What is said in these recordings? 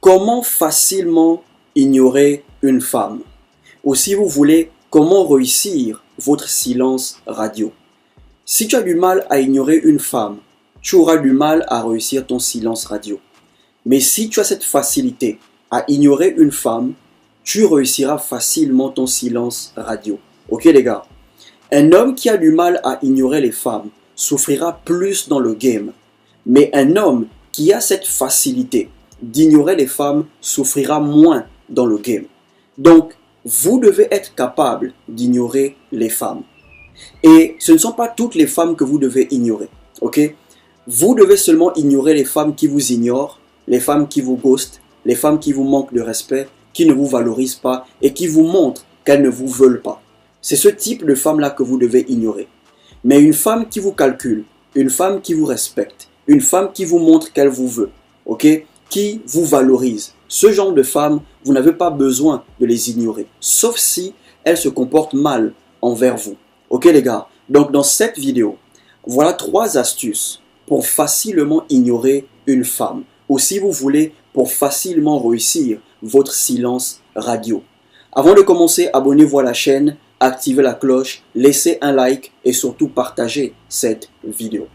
Comment facilement ignorer une femme? Ou si vous voulez, comment réussir votre silence radio? Si tu as du mal à ignorer une femme, tu auras du mal à réussir ton silence radio. Mais si tu as cette facilité à ignorer une femme, tu réussiras facilement ton silence radio. Ok les gars? Un homme qui a du mal à ignorer les femmes souffrira plus dans le game. Mais un homme qui a cette facilité d'ignorer les femmes souffrira moins dans le game. Donc, vous devez être capable d'ignorer les femmes. Et ce ne sont pas toutes les femmes que vous devez ignorer. Ok? Vous devez seulement ignorer les femmes qui vous ignorent, les femmes qui vous ghostent, les femmes qui vous manquent de respect, qui ne vous valorisent pas et qui vous montrent qu'elles ne vous veulent pas. C'est ce type de femme-là que vous devez ignorer. Mais une femme qui vous calcule, une femme qui vous respecte, une femme qui vous montre qu'elle vous veut, ok, qui vous valorise, ce genre de femmes, vous n'avez pas besoin de les ignorer, sauf si elles se comportent mal envers vous. Ok les gars? Donc dans cette vidéo, voilà 3 astuces pour facilement ignorer une femme. Ou si vous voulez, pour facilement réussir votre silence radio. Avant de commencer, abonnez-vous à la chaîne, activez la cloche, laissez un like et surtout partagez cette vidéo.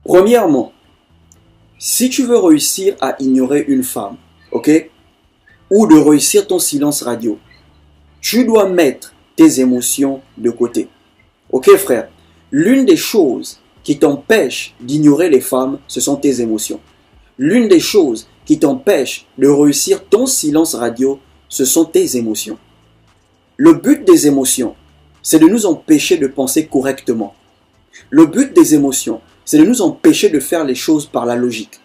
Premièrement, si tu veux réussir à ignorer une femme, ok, ou de réussir ton silence radio, tu dois mettre tes émotions de côté. Ok frère, l'une des choses qui t'empêche d'ignorer les femmes, ce sont tes émotions. L'une des choses qui t'empêche de réussir ton silence radio, ce sont tes émotions. Le but des émotions, c'est de nous empêcher de penser correctement. Le but des émotions, c'est de nous empêcher de faire les choses par la logique.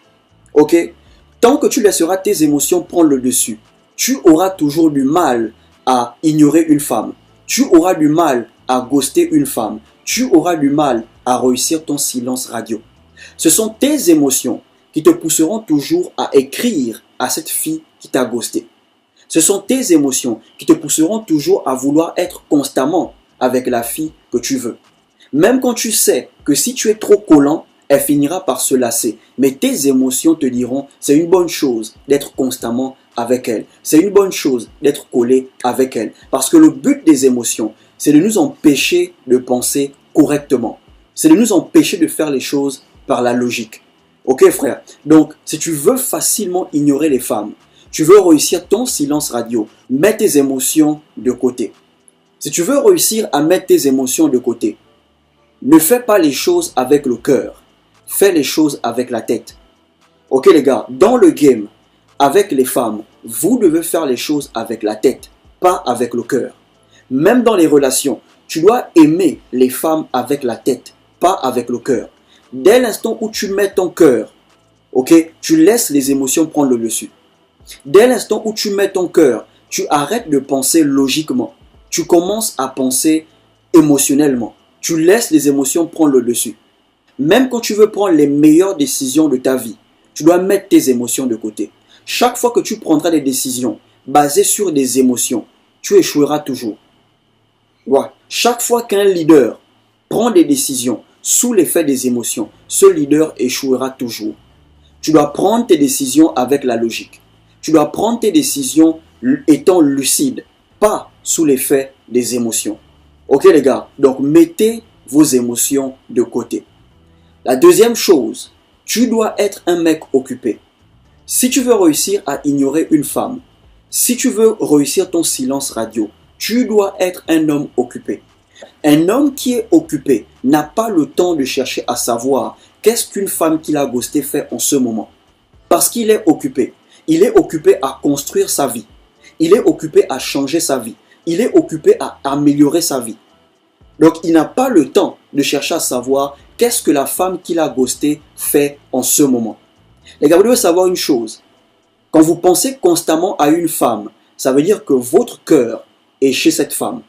Ok? Tant que tu laisseras tes émotions prendre le dessus, tu auras toujours du mal à ignorer une femme. Tu auras du mal à ghoster une femme. Tu auras du mal à réussir ton silence radio. Ce sont tes émotions qui te pousseront toujours à écrire à cette fille qui t'a ghosté. Ce sont tes émotions qui te pousseront toujours à vouloir être constamment avec la fille que tu veux. Même quand tu sais que si tu es trop collant, elle finira par se lasser. Mais tes émotions te diront, c'est une bonne chose d'être constamment avec elle. C'est une bonne chose d'être collé avec elle. Parce que le but des émotions, c'est de nous empêcher de penser correctement. C'est de nous empêcher de faire les choses par la logique. Ok frère? Donc, si tu veux facilement ignorer les femmes, tu veux réussir ton silence radio, mets tes émotions de côté. Si tu veux réussir à mettre tes émotions de côté, ne fais pas les choses avec le cœur. Fais les choses avec la tête. Ok les gars, dans le game, avec les femmes, vous devez faire les choses avec la tête, pas avec le cœur. Même dans les relations, tu dois aimer les femmes avec la tête, pas avec le cœur. Dès l'instant où tu mets ton cœur, ok, tu laisses les émotions prendre le dessus. Dès l'instant où tu mets ton cœur, tu arrêtes de penser logiquement. Tu commences à penser émotionnellement. Tu laisses les émotions prendre le dessus. Même quand tu veux prendre les meilleures décisions de ta vie, tu dois mettre tes émotions de côté. Chaque fois que tu prendras des décisions basées sur des émotions, tu échoueras toujours. Ouais. Chaque fois qu'un leader prend des décisions sous l'effet des émotions, ce leader échouera toujours. Tu dois prendre tes décisions avec la logique. Tu dois prendre tes décisions étant lucide, pas sous l'effet des émotions. Ok les gars, donc mettez vos émotions de côté. La deuxième chose, tu dois être un mec occupé. Si tu veux réussir à ignorer une femme, si tu veux réussir ton silence radio, tu dois être un homme occupé. Un homme qui est occupé n'a pas le temps de chercher à savoir qu'est-ce qu'une femme qu'il a ghosté fait en ce moment. Parce qu'il est occupé. Il est occupé à construire sa vie. Il est occupé à changer sa vie. Il est occupé à améliorer sa vie. Donc il n'a pas le temps de chercher à savoir qu'est-ce que la femme qu'il a ghosté fait en ce moment. Les gars, vous devez savoir une chose. Quand vous pensez constamment à une femme, ça veut dire que votre cœur est chez cette femme.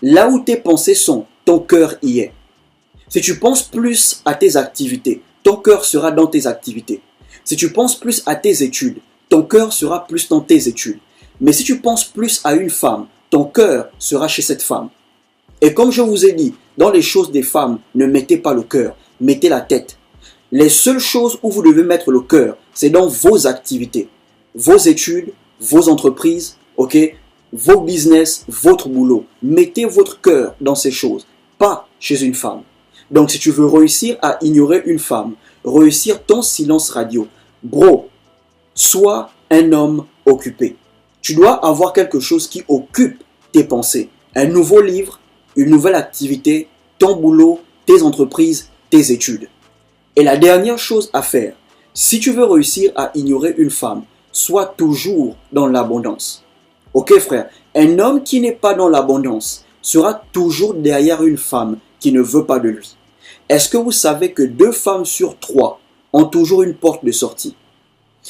Là où tes pensées sont, ton cœur y est. Si tu penses plus à tes activités, ton cœur sera dans tes activités. Si tu penses plus à tes études, ton cœur sera plus dans tes études. Mais si tu penses plus à une femme, ton cœur sera chez cette femme. Et comme je vous ai dit, dans les choses des femmes, ne mettez pas le cœur, mettez la tête. Les seules choses où vous devez mettre le cœur, c'est dans vos activités. vos études, vos entreprises, ok, vos business, votre boulot. Mettez votre cœur dans ces choses, pas chez une femme. Donc si tu veux réussir à ignorer une femme, réussir ton silence radio, bro, sois un homme occupé. Tu dois avoir quelque chose qui occupe tes pensées. Un nouveau livre, une nouvelle activité, ton boulot, tes entreprises, tes études. Et la dernière chose à faire, si tu veux réussir à ignorer une femme, sois toujours dans l'abondance. Ok frère, un homme qui n'est pas dans l'abondance sera toujours derrière une femme qui ne veut pas de lui. Est-ce que vous savez que 2 femmes sur 3 ont toujours une porte de sortie?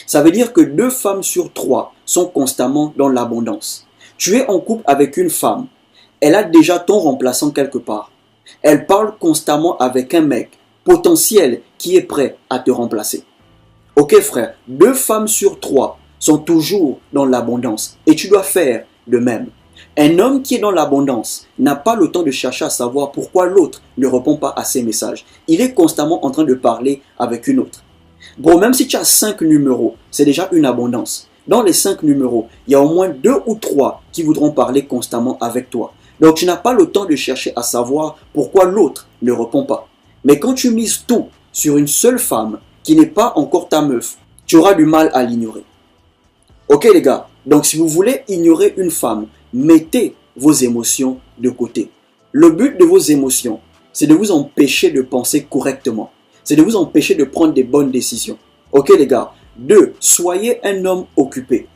Ça veut dire que 2 femmes sur 3 sont constamment dans l'abondance. Tu es en couple avec une femme, elle a déjà ton remplaçant quelque part. Elle parle constamment avec un mec potentiel qui est prêt à te remplacer. Ok frère, 2 femmes sur 3 sont toujours dans l'abondance et tu dois faire de même. Un homme qui est dans l'abondance n'a pas le temps de chercher à savoir pourquoi l'autre ne répond pas à ses messages. Il est constamment en train de parler avec une autre. Bon, même si tu as 5 numéros, c'est déjà une abondance. Dans les 5 numéros, il y a au moins 2 ou 3 qui voudront parler constamment avec toi. Donc tu n'as pas le temps de chercher à savoir pourquoi l'autre ne répond pas. Mais quand tu mises tout sur une seule femme qui n'est pas encore ta meuf, tu auras du mal à l'ignorer. Ok les gars, donc si vous voulez ignorer une femme, mettez vos émotions de côté. Le but de vos émotions, c'est de vous empêcher de penser correctement. C'est de vous empêcher de prendre des bonnes décisions. Ok les gars. 2. Soyez un homme occupé.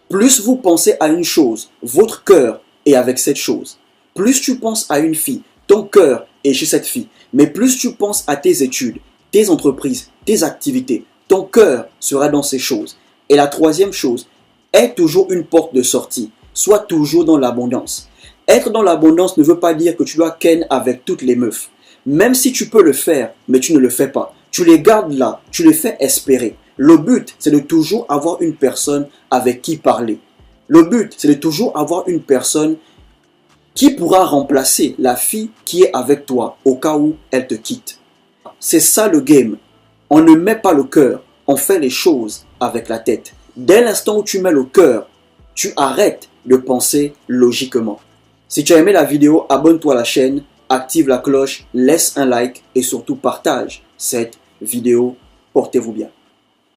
Plus vous pensez à une chose, votre cœur est avec cette chose. Plus tu penses à une fille, ton cœur est chez cette fille. Mais plus tu penses à tes études, tes entreprises, tes activités, ton cœur sera dans ces choses. Et la 3e chose, aie toujours une porte de sortie. Sois toujours dans l'abondance. Être dans l'abondance ne veut pas dire que tu dois ken avec toutes les meufs. Même si tu peux le faire, mais tu ne le fais pas. Tu les gardes là, tu les fais espérer. Le but, c'est de toujours avoir une personne avec qui parler. Le but, c'est de toujours avoir une personne qui pourra remplacer la fille qui est avec toi au cas où elle te quitte. C'est ça le game. On ne met pas le cœur, on fait les choses avec la tête. Dès l'instant où tu mets le cœur, tu arrêtes de penser logiquement. Si tu as aimé la vidéo, abonne-toi à la chaîne, active la cloche, laisse un like et surtout partage cette vidéo. Portez-vous bien.